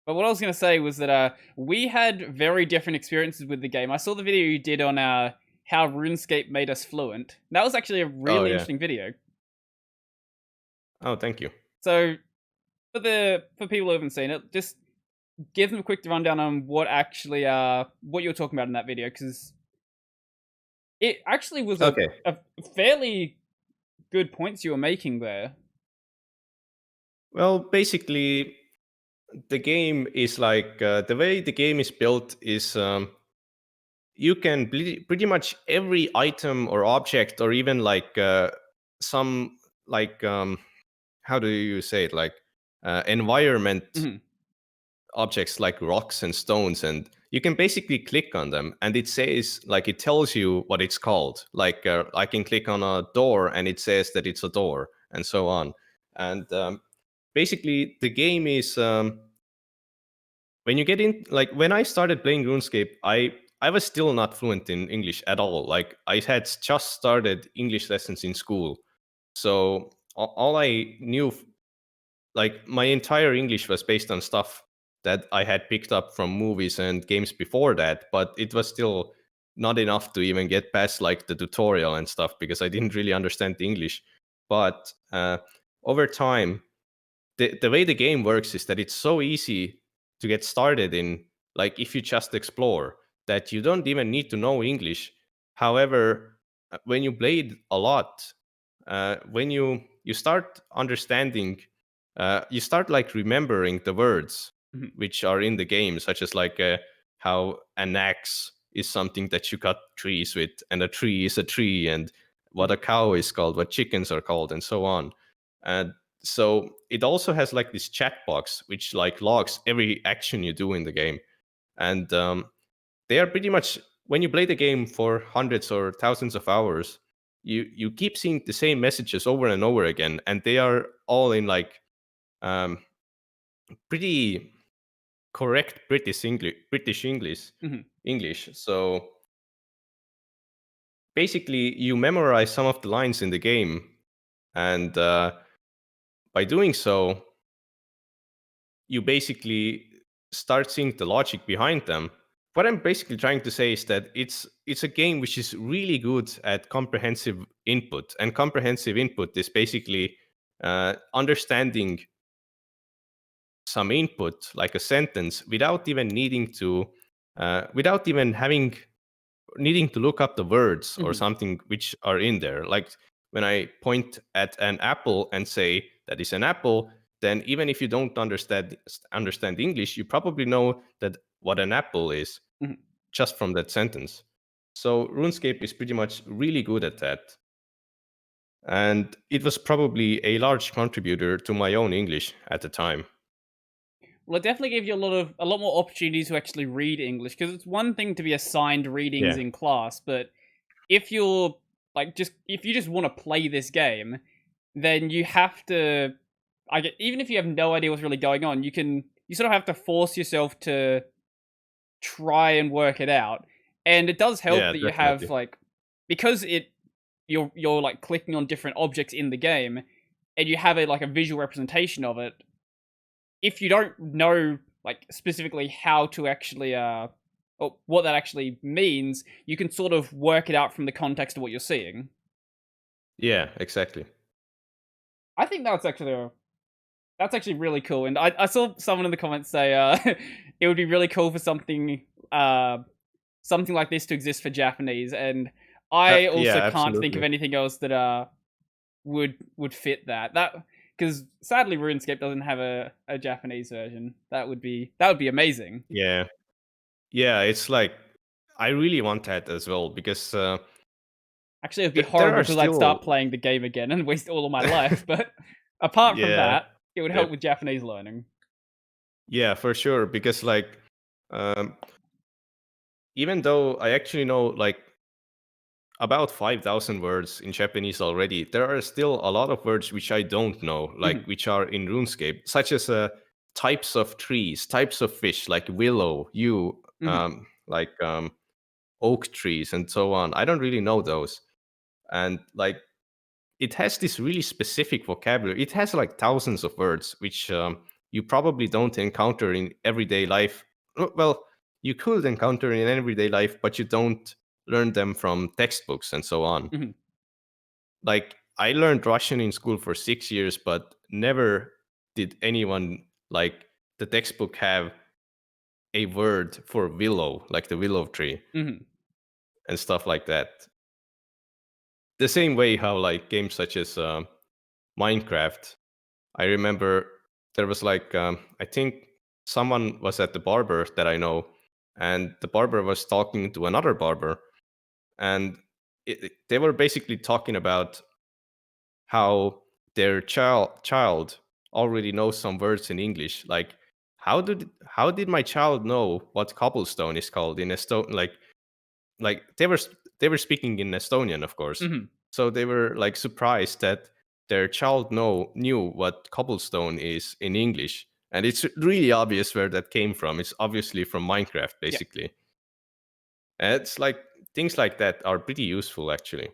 But what I was going to say was that we had very different experiences with the game. I saw the video you did on how RuneScape made us fluent. That was actually a Oh really yeah. interesting video. Oh, thank you. So for people who haven't seen it, just give them a quick rundown on what you were talking about in that video, because it actually was Okay. a fairly good points you were making there. Well, basically, the game is like the way the game is built is you can pretty much every item or object or even like some like how do you say it, like environment Mhm. objects like rocks and stones, and you can basically click on them and it says, like, it tells you what it's called. Like I can click on a door and it says that it's a door, and so on. And basically the game is when you get in, like when I started playing RuneScape, I was still not fluent in English at all. Like I had just started English lessons in school, so all I knew, like my entire English was based on stuff that I had picked up from movies and games before that, but it was still not enough to even get past like the tutorial and stuff because I didn't really understand the English. But over time, the way the game works is that it's so easy to get started in, like if you just explore, that you don't even need to know English. However, when you played a lot, when you start understanding, you start like remembering the words Mhm. which are in the game, such as like how an axe is something that you cut trees with, and a tree is a tree, and what a Mhm. cow is called, what chickens are called, and so on. And so it also has like this chat box which like logs every action you do in the game. And they are pretty much, when you play the game for hundreds or thousands of hours, you keep seeing the same messages over and over again, and they are all in like um, pretty correct Mhm. English. So basically, you memorize some of the lines in the game, and by doing so, you basically start seeing the logic behind them. What I'm basically trying to say is that it's a game which is really good at comprehensive input, and comprehensive input is basically understanding some input like a sentence without even needing to without even having needing to look up the words or Mhm. something which are in there. Like when I point at an apple and say that is an apple, then even if you don't understand English, you probably know that what an apple is Mhm. just from that sentence. So RuneScape is pretty much really good at that. And it was probably a large contributor to my own English at the time. Well, it definitely gave you a lot more opportunities to actually read English, because it's one thing to be assigned readings Yeah. in class, but if you're if you just want to play this game, then you have to. Even if you have no idea what's really going on, you sort of have to force yourself to try and work it out. And it does help Yeah, that you have definitely. because you're like clicking on different objects in the game, and you have a visual representation of it. If you don't know like specifically how to actually or what that actually means, you can sort of work it out from the context of what you're seeing. Yeah, exactly. I think that's actually really cool. And I saw someone in the comments say it would be really cool for uh something like this to exist for Japanese, and I also Yeah, can't think of absolutely. anything else that would fit that. That because sadly RuneScape doesn't have a Japanese version. That would be amazing. Yeah. Yeah, it's like I really want that as well because Actually, it'd be there horrible are because I'd start still playing the game again and waste all of my life. But apart from yeah, that, it would help yep. with Japanese learning. Yeah, for sure. Because like um, even though I actually know like about 5,000 words in Japanese already, there are still a lot of words which I don't know, like Mhm. which are in RuneScape, such as types of trees, types of fish, like willow, yew, Mhm. like oak trees, and so on. I don't really know those. And like it has this really specific vocabulary. It has like thousands of words, which you probably don't encounter in everyday life. Well, you could encounter in everyday life, but you don't learn them from textbooks and so on. Mhm. Like, I learned Russian in school for 6 years, but never did anyone, like, the textbook have a word for willow, like the willow tree Mhm. and stuff like that. The same way how, like, games such as Minecraft, I remember there was like, I think someone was at the barber that I know, and the barber was talking to another barber, and they were basically talking about how their child already knows some words in English. Like, how did my child know what cobblestone is called in Estonia? Like they were speaking in Estonian, of course. Mhm. So they were like surprised that their child knew what cobblestone is in English. And it's really obvious where that came from. It's obviously from Minecraft, Yeah. basically. And it's like things like that are pretty useful, actually.